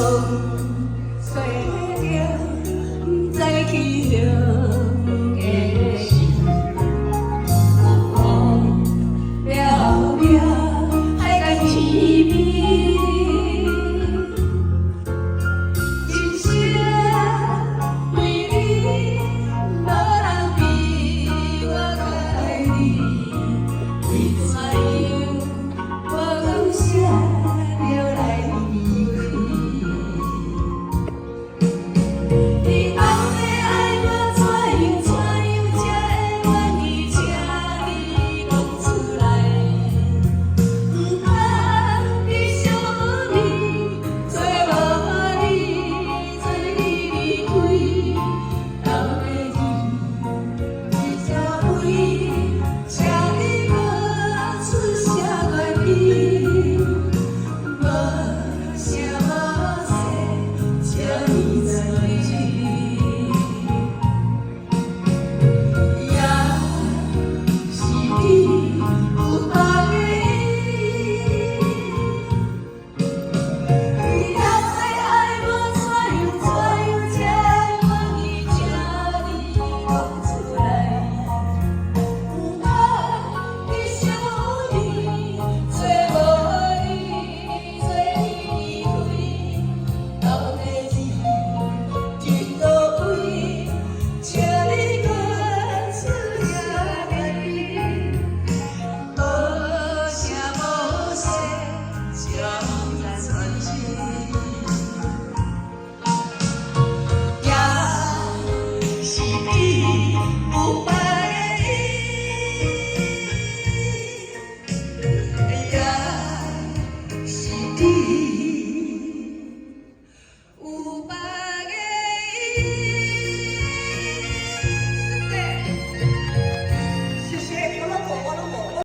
吹着不知去向的心，有风飘飘，海角天边，人生为你，无人比我较爱你，为怎样我敢舍着来离开？你后悔爱我怎样才会愿意请你讲出来？不怕你想你，做无你，做你离开，后的日才会请你讲出啥原因？无声无息，请你在意。也是你有别的意，你后悔爱我怎样才会愿意请你讲出来？不怕你想你，做无你，做你离开，后的日伫倒位，请你讲出啥原因？无声无息，请你在意。也是你有别的意，也是你有别。